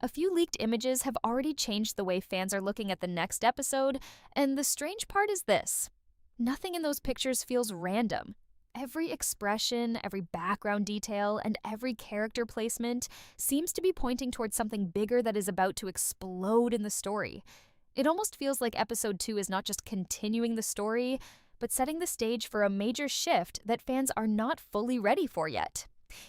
A few leaked images have already changed the way fans are looking at the next episode, and the strange part is this: nothing in those pictures feels random. Every expression, every background detail, and every character placement seems to be pointing towards something bigger that is about to explode in the story. It almost feels like episode 2 is not just continuing the story, but setting the stage for a major shift that fans are not fully ready for yet.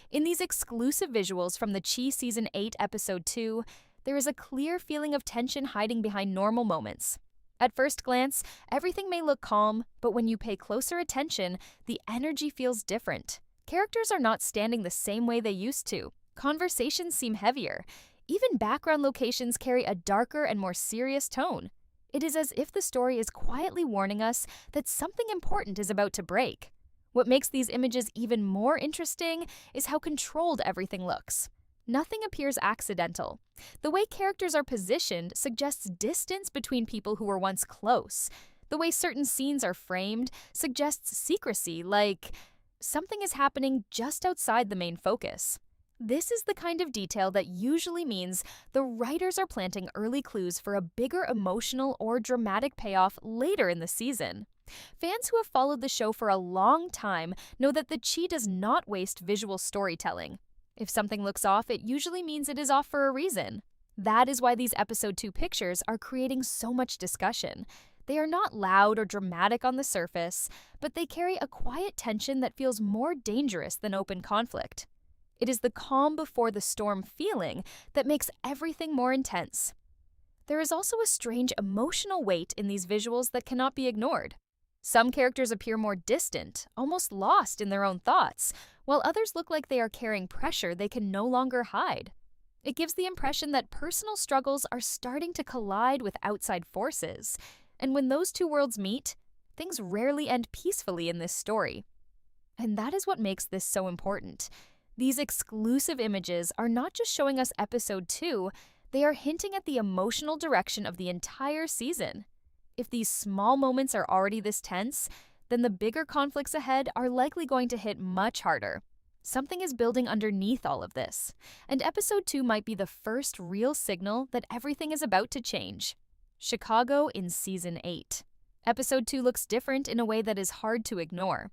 In these exclusive visuals from the Chi Season 8 Episode 2, there is a clear feeling of tension hiding behind normal moments. At first glance, everything may look calm, but when you pay closer attention, the energy feels different. Characters are not standing the same way they used to. Conversations seem heavier. Even background locations carry a darker and more serious tone. It is as if the story is quietly warning us that something important is about to break. What makes these images even more interesting is how controlled everything looks. Nothing appears accidental. The way characters are positioned suggests distance between people who were once close. The way certain scenes are framed suggests secrecy, like something is happening just outside the main focus. This is the kind of detail that usually means the writers are planting early clues for a bigger emotional or dramatic payoff later in the season. Fans who have followed the show for a long time know that the Chi does not waste visual storytelling. If something looks off, it usually means it is off for a reason. That is why these episode 2 pictures are creating so much discussion. They are not loud or dramatic on the surface, but they carry a quiet tension that feels more dangerous than open conflict. It is the calm before the storm feeling that makes everything more intense. There is also a strange emotional weight in these visuals that cannot be ignored. Some characters appear more distant, almost lost in their own thoughts, while others look like they are carrying pressure they can no longer hide. It gives the impression that personal struggles are starting to collide with outside forces, and when those two worlds meet, things rarely end peacefully in this story. And that is what makes this so important. These exclusive images are not just showing us episode 2, they are hinting at the emotional direction of the entire season. If these small moments are already this tense, then the bigger conflicts ahead are likely going to hit much harder. Something is building underneath all of this, and episode 2 might be the first real signal that everything is about to change. Chicago in Season 8. Episode 2 looks different in a way that is hard to ignore.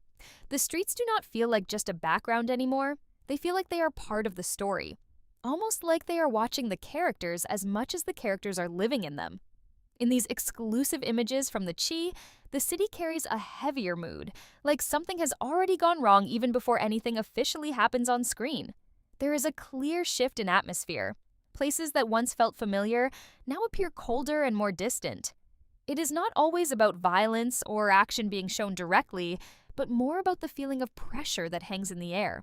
The streets do not feel like just a background anymore. They feel like they are part of the story, almost like they are watching the characters as much as the characters are living in them. In these exclusive images from the Chi, the city carries a heavier mood, like something has already gone wrong even before anything officially happens on screen. There is a clear shift in atmosphere. Places that once felt familiar now appear colder and more distant. It is not always about violence or action being shown directly, but more about the feeling of pressure that hangs in the air.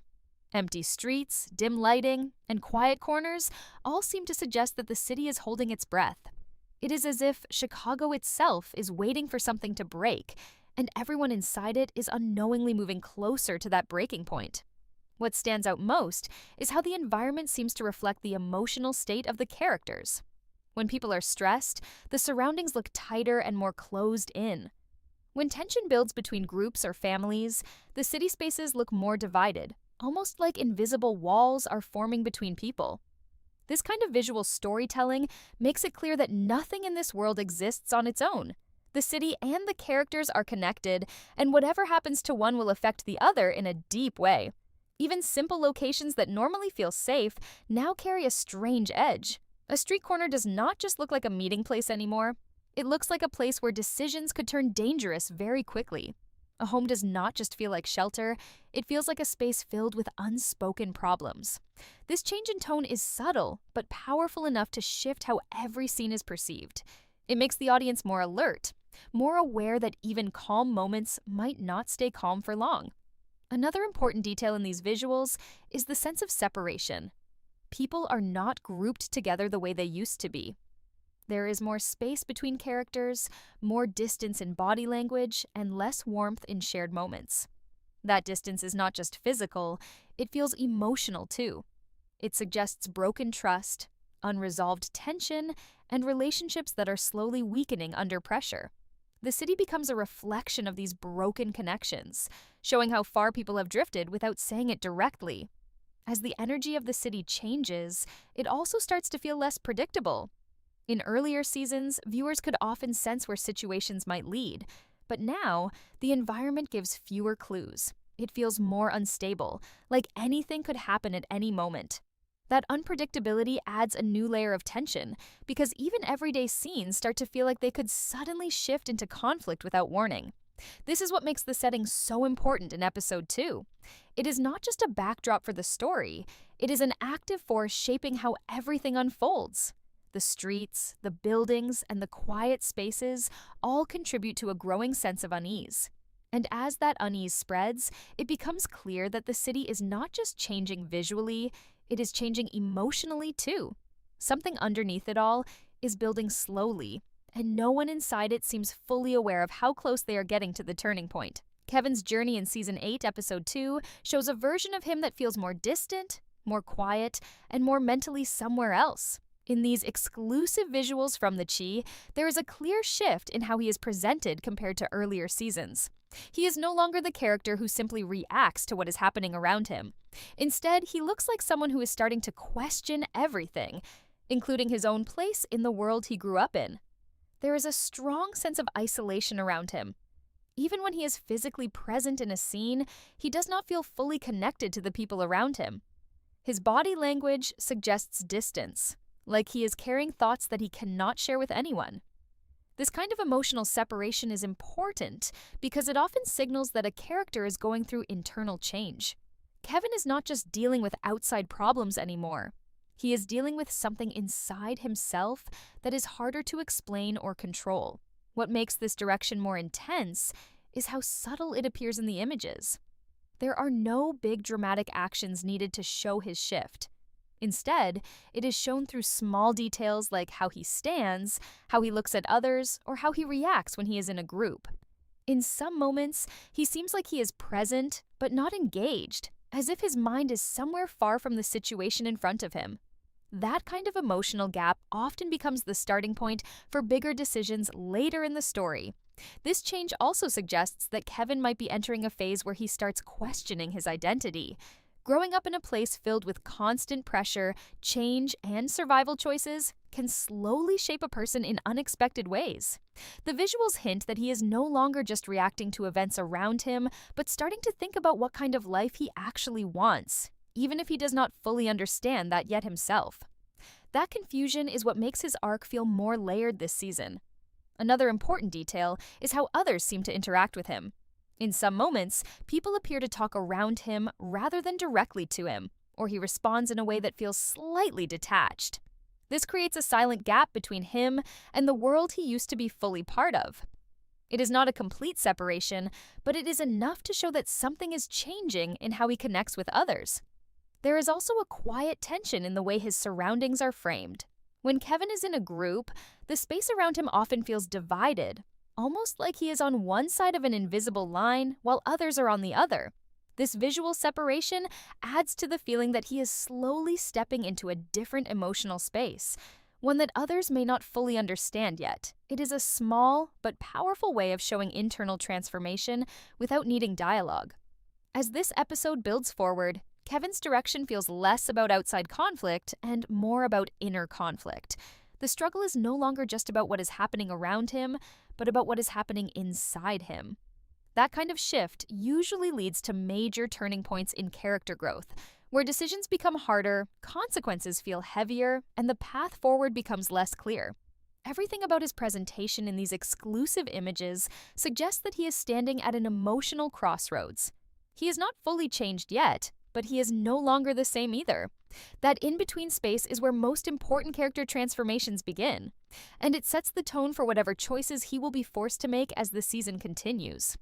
Empty streets, dim lighting, and quiet corners all seem to suggest that the city is holding its breath. It is as if Chicago itself is waiting for something to break, and everyone inside it is unknowingly moving closer to that breaking point. What stands out most is how the environment seems to reflect the emotional state of the characters. When people are stressed, the surroundings look tighter and more closed in. When tension builds between groups or families, the city spaces look more divided, almost like invisible walls are forming between people. This kind of visual storytelling makes it clear that nothing in this world exists on its own. The city and the characters are connected, and whatever happens to one will affect the other in a deep way. Even simple locations that normally feel safe now carry a strange edge. A street corner does not just look like a meeting place anymore. It looks like a place where decisions could turn dangerous very quickly. A home does not just feel like shelter, it feels like a space filled with unspoken problems. This change in tone is subtle, but powerful enough to shift how every scene is perceived. It makes the audience more alert, more aware that even calm moments might not stay calm for long. Another important detail in these visuals is the sense of separation. People are not grouped together the way they used to be. There is more space between characters, more distance in body language, and less warmth in shared moments. That distance is not just physical, it feels emotional too. It suggests broken trust, unresolved tension, and relationships that are slowly weakening under pressure. The city becomes a reflection of these broken connections, showing how far people have drifted without saying it directly. As the energy of the city changes, it also starts to feel less predictable. In earlier seasons, viewers could often sense where situations might lead, but now the environment gives fewer clues. It feels more unstable, like anything could happen at any moment. That unpredictability adds a new layer of tension, because even everyday scenes start to feel like they could suddenly shift into conflict without warning. This is what makes the setting so important in episode 2. It is not just a backdrop for the story, it is an active force shaping how everything unfolds. The streets, the buildings, and the quiet spaces all contribute to a growing sense of unease. And as that unease spreads, it becomes clear that the city is not just changing visually, it is changing emotionally too. Something underneath it all is building slowly, and no one inside it seems fully aware of how close they are getting to the turning point. Kevin's journey in Season 8, Episode 2, shows a version of him that feels more distant, more quiet, and more mentally somewhere else. In these exclusive visuals from the Chi, there is a clear shift in how he is presented compared to earlier seasons. He is no longer the character who simply reacts to what is happening around him. Instead, he looks like someone who is starting to question everything, including his own place in the world he grew up in. There is a strong sense of isolation around him. Even when he is physically present in a scene, he does not feel fully connected to the people around him. His body language suggests distance, like he is carrying thoughts that he cannot share with anyone. This kind of emotional separation is important because it often signals that a character is going through internal change. Kevin is not just dealing with outside problems anymore. He is dealing with something inside himself that is harder to explain or control. What makes this direction more intense is how subtle it appears in the images. There are no big dramatic actions needed to show his shift. Instead, it is shown through small details like how he stands, how he looks at others, or how he reacts when he is in a group. In some moments, he seems like he is present, but not engaged, as if his mind is somewhere far from the situation in front of him. That kind of emotional gap often becomes the starting point for bigger decisions later in the story. This change also suggests that Kevin might be entering a phase where he starts questioning his identity. Growing up in a place filled with constant pressure, change, and survival choices can slowly shape a person in unexpected ways. The visuals hint that he is no longer just reacting to events around him, but starting to think about what kind of life he actually wants, even if he does not fully understand that yet himself. That confusion is what makes his arc feel more layered this season. Another important detail is how others seem to interact with him. In some moments, people appear to talk around him rather than directly to him, or he responds in a way that feels slightly detached. This creates a silent gap between him and the world he used to be fully part of. It is not a complete separation, but it is enough to show that something is changing in how he connects with others. There is also a quiet tension in the way his surroundings are framed. When Kevin is in a group, the space around him often feels divided, almost like he is on one side of an invisible line while others are on the other. This visual separation adds to the feeling that he is slowly stepping into a different emotional space, one that others may not fully understand yet. It is a small but powerful way of showing internal transformation without needing dialogue. As this episode builds forward, Kevin's direction feels less about outside conflict and more about inner conflict. The struggle is no longer just about what is happening around him, but about what is happening inside him. That kind of shift usually leads to major turning points in character growth, where decisions become harder, consequences feel heavier, and the path forward becomes less clear. Everything about his presentation in these exclusive images suggests that he is standing at an emotional crossroads. He is not fully changed yet, but he is no longer the same either. That in-between space is where most important character transformations begin, and it sets the tone for whatever choices he will be forced to make as the season continues.